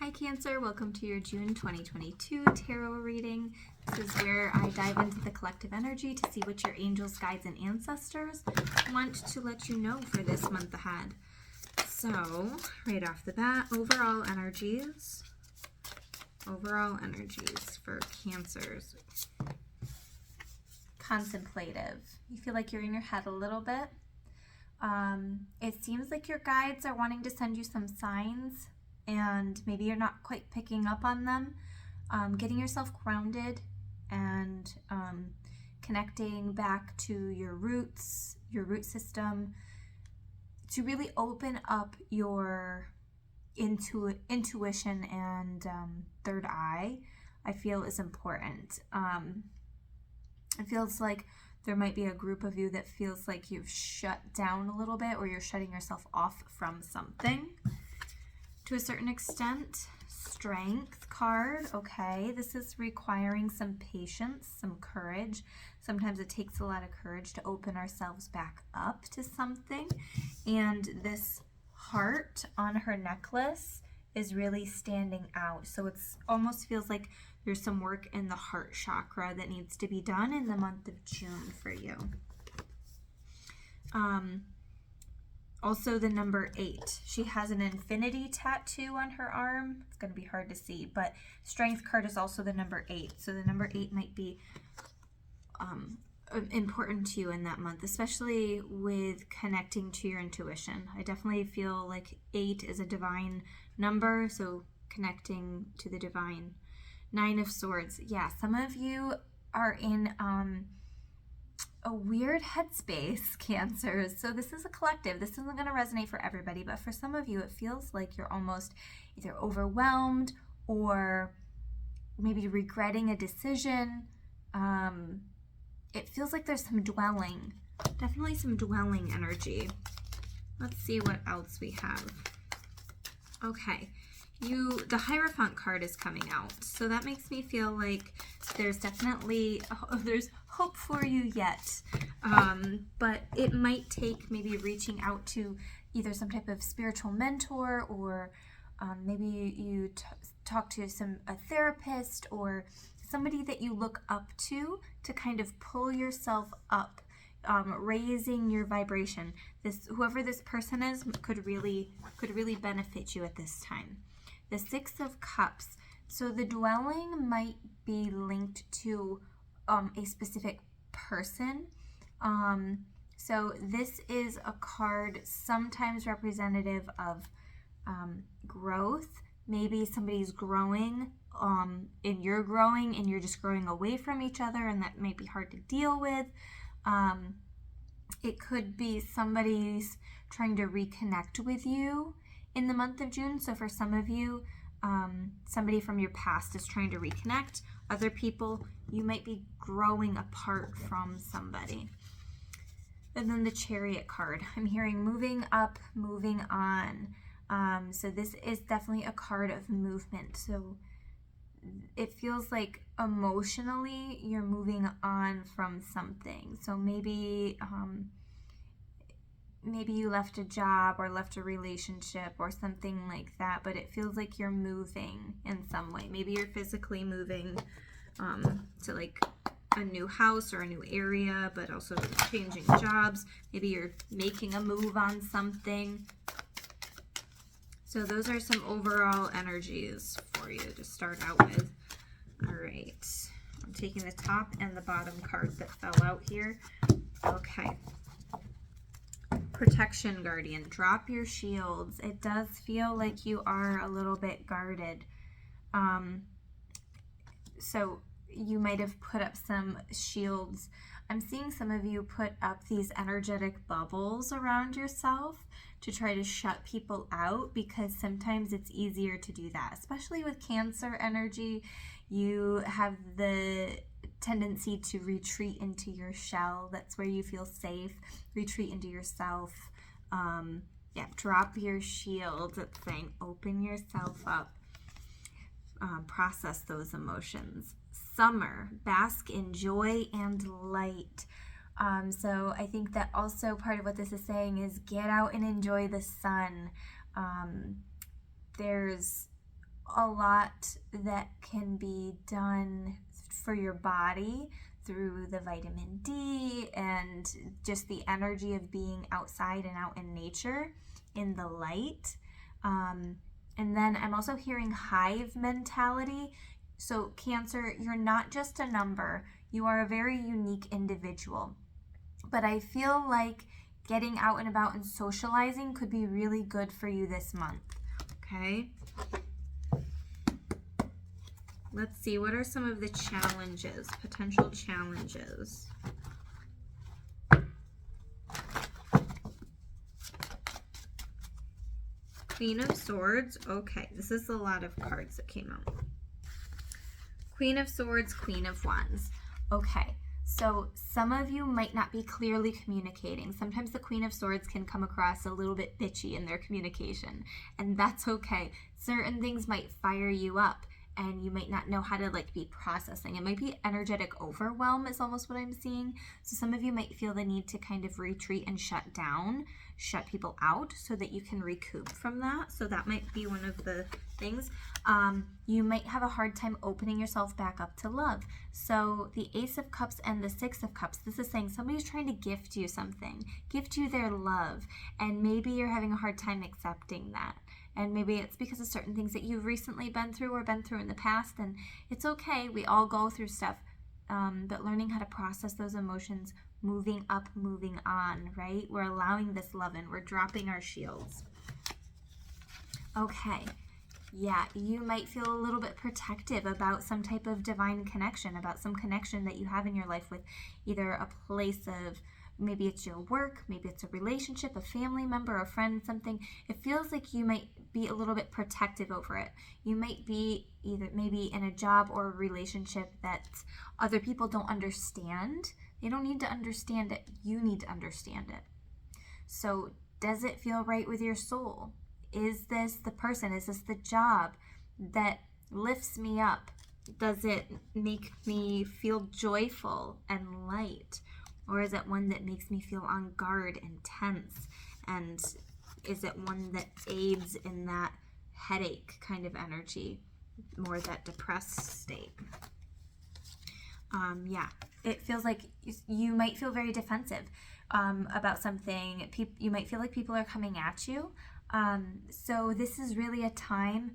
Hi Cancer, welcome to your June 2022 tarot reading. This is where I dive into the collective energy to see what your angels, guides, and ancestors want to let you know for this month ahead. So, right off the bat, overall energies for Cancers. Contemplative. You feel like you're in your head a little bit. It seems like your guides are wanting to send you some signs, and maybe you're not quite picking up on them. Getting yourself grounded and connecting back to your roots, your root system, to really open up your intuition and third eye, I feel is important. It feels like there might be a group of you that feels like you've shut down a little bit, or you're shutting yourself off from something to a certain extent. Strength card, okay, this is requiring some patience, some courage. Sometimes it takes a lot of courage to open ourselves back up to something. And this heart on her necklace is really standing out. So it's almost feels like there's some work in the heart chakra that needs to be done in the month of June for you. Also the number 8. She has an infinity tattoo on her arm. It's going to be hard to see, but strength card is also the number 8. So the number 8 might be important to you in that month, especially with connecting to your intuition. I definitely feel like 8 is a divine number, so connecting to the divine. 9 of Swords. Yeah, some of you are in a weird headspace, Cancers. So this is a collective. This isn't going to resonate for everybody, but for some of you, it feels like you're almost either overwhelmed or maybe regretting a decision. It feels like there's some dwelling, definitely some dwelling energy. Let's see what else we have. Okay, the Hierophant card is coming out, so that makes me feel like there's definitely there's hope for you yet, but it might take maybe reaching out to either some type of spiritual mentor, or maybe you talk to a therapist or somebody that you look up to kind of pull yourself up, raising your vibration. Whoever this person is could really benefit you at this time. The 6 of Cups. So the dwelling might be linked to a specific person. So this is a card sometimes representative of growth. Maybe somebody's growing, and you're growing, and you're just growing away from each other, and that might be hard to deal with. It could be somebody's trying to reconnect with you in the month of June. So for some of you, somebody from your past is trying to reconnect. Other people, you might be growing apart from somebody. And then the Chariot card. I'm hearing moving up, moving on. So this is definitely a card of movement. So it feels like emotionally you're moving on from something. So maybe you left a job or left a relationship or something like that, but it feels like you're moving in some way. Maybe you're physically moving to like a new house or a new area, but also changing jobs. Maybe you're making a move on something. So those are some overall energies for you to start out with. All right, I'm taking the top and the bottom cards that fell out here. Okay. Protection Guardian, drop your shields. It does feel like you are a little bit guarded. So you might have put up some shields. I'm seeing some of you put up these energetic bubbles around yourself to try to shut people out, because sometimes it's easier to do that, especially with Cancer energy. You have the tendency to retreat into your shell. That's where you feel safe. Retreat into yourself. Yeah, drop your shield. It's saying open yourself up. Process those emotions. Summer, bask in joy and light. So I think that also part of what this is saying is get out and enjoy the sun. There's a lot that can be done for your body through the vitamin D and just the energy of being outside and out in nature in the light. And then I'm also hearing hive mentality. So Cancer, you're not just a number. You are a very unique individual. But I feel like getting out and about and socializing could be really good for you this month. Okay? Let's see, what are some of the challenges, potential challenges? Queen of Swords. Okay, this is a lot of cards that came out. Queen of Swords, Queen of Wands. Okay, so some of you might not be clearly communicating. Sometimes the Queen of Swords can come across a little bit bitchy in their communication, and that's okay. Certain things might fire you up, and you might not know how to be processing. It might be energetic overwhelm is almost what I'm seeing. So some of you might feel the need to kind of retreat and shut down, shut people out so that you can recoup from that. So that might be one of the things. You might have a hard time opening yourself back up to love. So the Ace of Cups and the Six of Cups, this is saying somebody's trying to gift you something, gift you their love, and maybe you're having a hard time accepting that. And maybe it's because of certain things that you've recently been through or been through in the past, and it's okay. We all go through stuff, but learning how to process those emotions, moving up, moving on, right? We're allowing this love in. We're dropping our shields. Okay. Yeah, you might feel a little bit protective about some type of divine connection, about some connection that you have in your life with either a place of, maybe it's your work, maybe it's a relationship, a family member, a friend, something. It feels like you might be a little bit protective over it. You might be either maybe in a job or a relationship that other people don't understand. They don't need to understand it. You need to understand it. So does it feel right with your soul? Is this the person? Is this the job that lifts me up? Does it make me feel joyful and light? Or is it one that makes me feel on guard and tense? And is it one that aids in that headache kind of energy, more that depressed state? Yeah, it feels like you might feel very defensive about something. You might feel like people are coming at you. So this is really a time.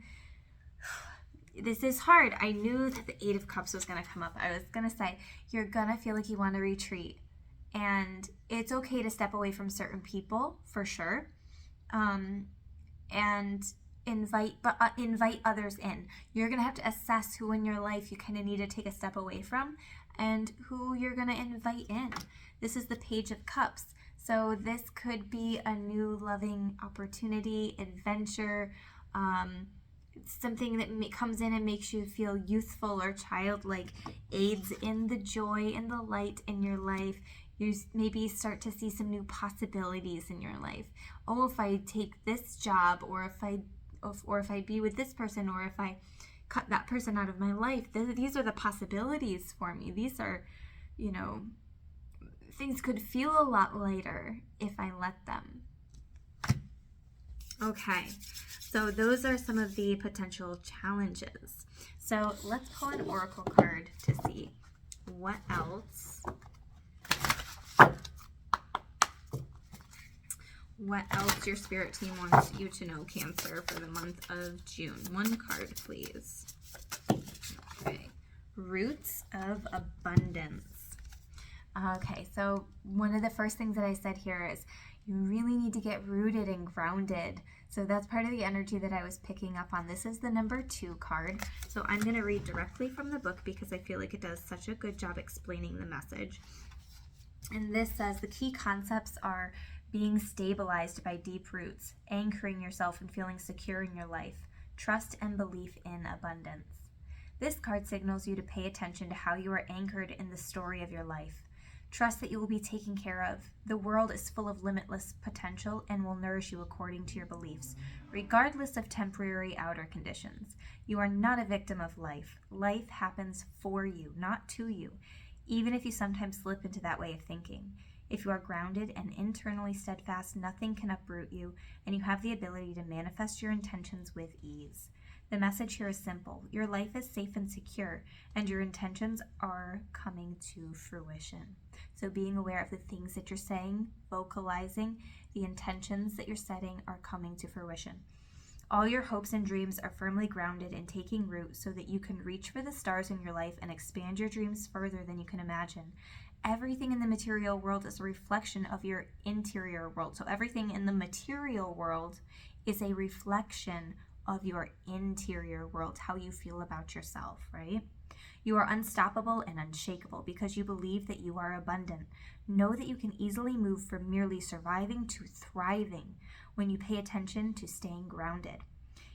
This is hard. I knew that the Eight of Cups was going to come up. I was going to say, you're going to feel like you want to retreat. And it's okay to step away from certain people, for sure. And invite others in. You're going to have to assess who in your life you kind of need to take a step away from and who you're going to invite in. This is the Page of Cups. So this could be a new loving opportunity, adventure, something that comes in and makes you feel youthful or childlike, aids in the joy and the light in your life. You maybe start to see some new possibilities in your life. Oh, if I take this job, or if I be with this person, or if I cut that person out of my life, these are the possibilities for me. These are, things could feel a lot lighter if I let them. Okay, so those are some of the potential challenges. So let's pull an oracle card to see what else your spirit team wants you to know, Cancer, for the month of June. One card, please. Okay, Roots of Abundance. Okay, so one of the first things that I said here is you really need to get rooted and grounded. So that's part of the energy that I was picking up on. This is the number 2 card. So I'm going to read directly from the book because I feel like it does such a good job explaining the message. And this says the key concepts are being stabilized by deep roots, anchoring yourself and feeling secure in your life, trust and belief in abundance. This card signals you to pay attention to how you are anchored in the story of your life. Trust that you will be taken care of. The world is full of limitless potential and will nourish you according to your beliefs, regardless of temporary outer conditions. You are not a victim of life. Life happens for you, not to you, even if you sometimes slip into that way of thinking. If you are grounded and internally steadfast, nothing can uproot you, and you have the ability to manifest your intentions with ease. The message here is simple. Your life is safe and secure, and your intentions are coming to fruition. So being aware of the things that you're saying, vocalizing, the intentions that you're setting are coming to fruition. All your hopes and dreams are firmly grounded and taking root so that you can reach for the stars in your life and expand your dreams further than you can imagine. Everything in the material world is a reflection of your interior world. So everything in the material world is a reflection of your interior world, how you feel about yourself, right? You are unstoppable and unshakable because you believe that you are abundant. Know that you can easily move from merely surviving to thriving when you pay attention to staying grounded.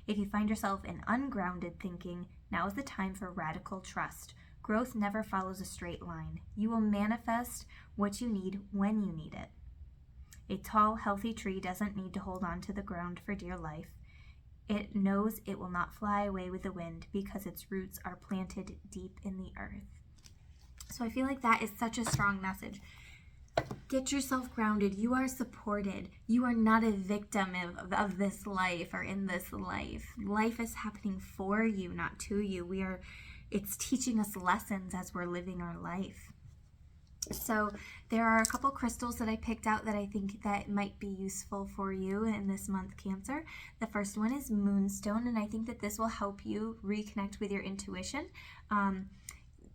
If you find yourself in ungrounded thinking, now is the time for radical trust. Growth never follows a straight line. You will manifest what you need when you need it. A tall, healthy tree doesn't need to hold on to the ground for dear life. It knows it will not fly away with the wind because its roots are planted deep in the earth. So I feel like that is such a strong message. Get yourself grounded. You are supported. You are not a victim of this life or in this life. Life is happening for you, not to you. It's teaching us lessons as we're living our life. So there are a couple crystals that I picked out that I think that might be useful for you in this month, Cancer. The first one is Moonstone, and I think that this will help you reconnect with your intuition.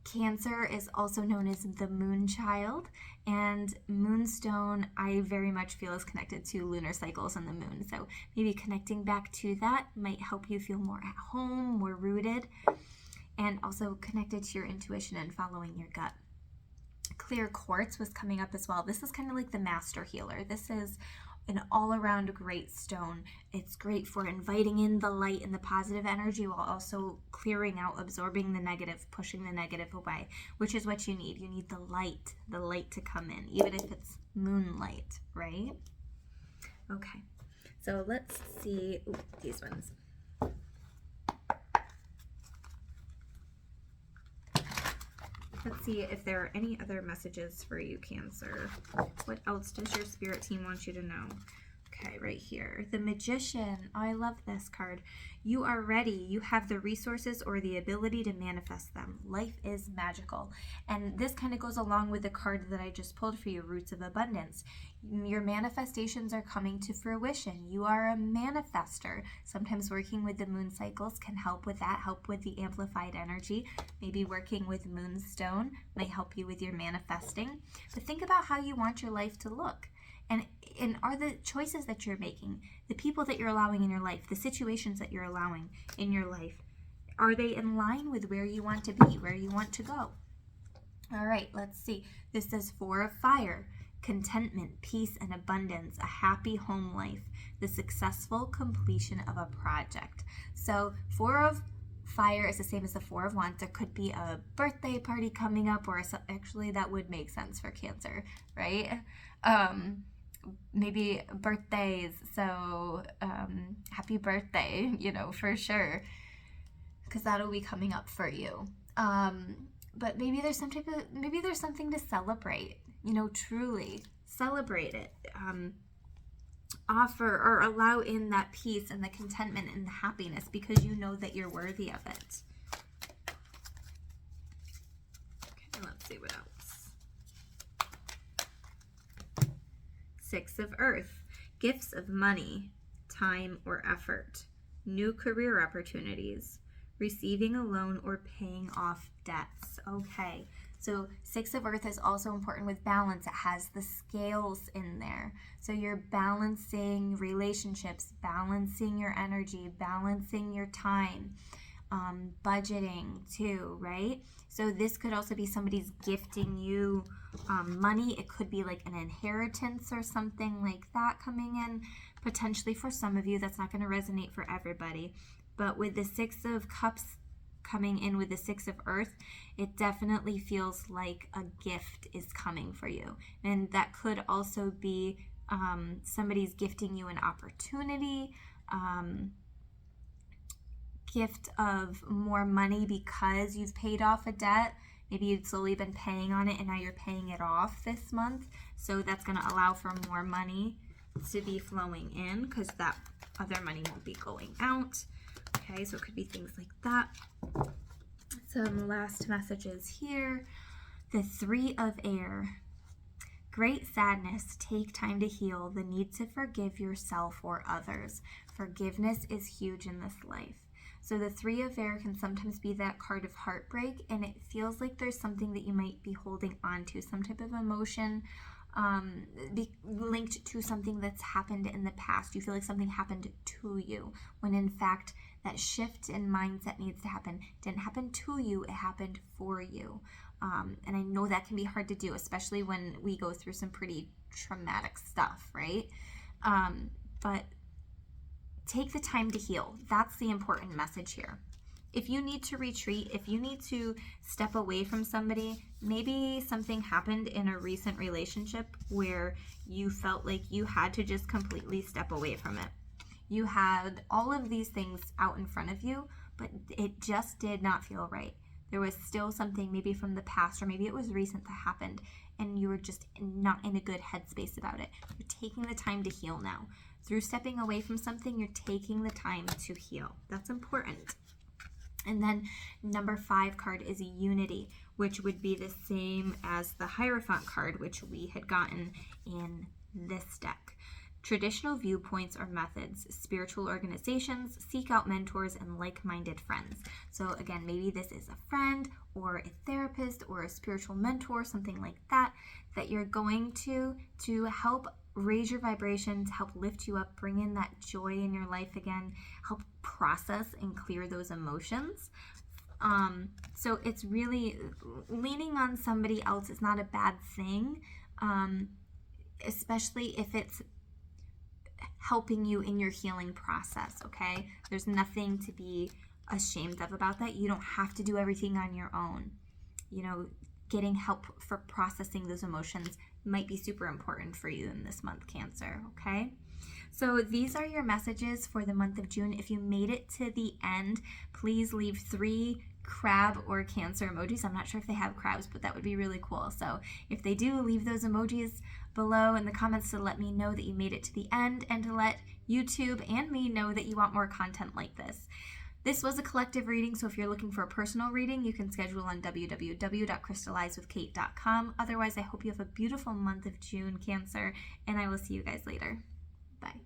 Cancer is also known as the Moon Child, and Moonstone I very much feel is connected to lunar cycles and the moon. So maybe connecting back to that might help you feel more at home, more rooted, and also connected to your intuition and following your gut. Clear Quartz was coming up as well. This is kind of like the master healer. This is an all-around great stone. It's great for inviting in the light and the positive energy while also clearing out, absorbing the negative, pushing the negative away, which is what you need. You need the light to come in, even if it's moonlight, right? Okay, so let's see these ones. Let's see if there are any other messages for you, Cancer. What else does your spirit team want you to know? Okay, right here. The Magician. Oh, I love this card. You are ready. You have the resources or the ability to manifest them. Life is magical. And this kind of goes along with the card that I just pulled for you, Roots of Abundance. Your manifestations are coming to fruition. You are a manifester. Sometimes working with the moon cycles can help with that, help with the amplified energy. Maybe working with Moonstone might help you with your manifesting. But think about how you want your life to look. And are the choices that you're making, the people that you're allowing in your life, the situations that you're allowing in your life, are they in line with where you want to be, where you want to go? All right, let's see. This says 4 of Fire, contentment, peace, and abundance, a happy home life, the successful completion of a project. So 4 of Fire is the same as the 4 of Wands. There could be a birthday party coming up, or actually that would make sense for Cancer, right? Maybe birthdays, so happy birthday, for sure, because that'll be coming up for you. But maybe there's something to celebrate, truly celebrate it. Offer or allow in that peace and the contentment and the happiness because you know that you're worthy of it. Okay, let's see what else. 6 of Earth, gifts of money, time or effort, new career opportunities, receiving a loan or paying off debts. Okay, so 6 of Earth is also important with balance. It has the scales in there. So you're balancing relationships, balancing your energy, balancing your time, budgeting too, right? So this could also be somebody's gifting you money. It could be like an inheritance or something like that coming in. Potentially for some of you, that's not going to resonate for everybody. But with the 6 of Cups coming in with the 6 of Earth, it definitely feels like a gift is coming for you. And that could also be somebody's gifting you an opportunity, gift of more money because you've paid off a debt. Maybe you'd slowly been paying on it and now you're paying it off this month. So that's going to allow for more money to be flowing in because that other money won't be going out. Okay, so it could be things like that. Some last messages here. The 3 of Air. Great sadness, take time to heal, the need to forgive yourself or others. Forgiveness is huge in this life. So the 3 of Air can sometimes be that card of heartbreak, and it feels like there's something that you might be holding on to, some type of emotion linked to something that's happened in the past. You feel like something happened to you, when in fact that shift in mindset needs to happen. It didn't happen to you, it happened for you. And I know that can be hard to do, especially when we go through some pretty traumatic stuff, right? But take the time to heal. That's the important message here. If you need to retreat, if you need to step away from somebody, maybe something happened in a recent relationship where you felt like you had to just completely step away from it. You had all of these things out in front of you, but it just did not feel right. There was still something maybe from the past, or maybe it was recent that happened, and you were just not in a good headspace about it. You're taking the time to heal now. Through stepping away from something, you're taking the time to heal. That's important. And then number 5 card is Unity, which would be the same as the Hierophant card, which we had gotten in this deck. Traditional viewpoints or methods, spiritual organizations, seek out mentors and like-minded friends. So again, maybe this is a friend or a therapist or a spiritual mentor, something like that, that you're going to help raise your vibrations, help lift you up, bring in that joy in your life again, help process and clear those emotions. So it's really leaning on somebody else is not a bad thing, especially if it's helping you in your healing process, okay? There's nothing to be ashamed of about that. You don't have to do everything on your own. You know, getting help for processing those emotions might be super important for you in this month, Cancer, okay? So these are your messages for the month of June. If you made it to the end, please leave 3 crab or Cancer emojis. I'm not sure if they have crabs, but that would be really cool. So if they do, leave those emojis below in the comments to let me know that you made it to the end, and to let YouTube and me know that you want more content like this. This was a collective reading, so if you're looking for a personal reading, you can schedule on www.crystallizewithkate.com. Otherwise, I hope you have a beautiful month of June, Cancer, and I will see you guys later. Bye.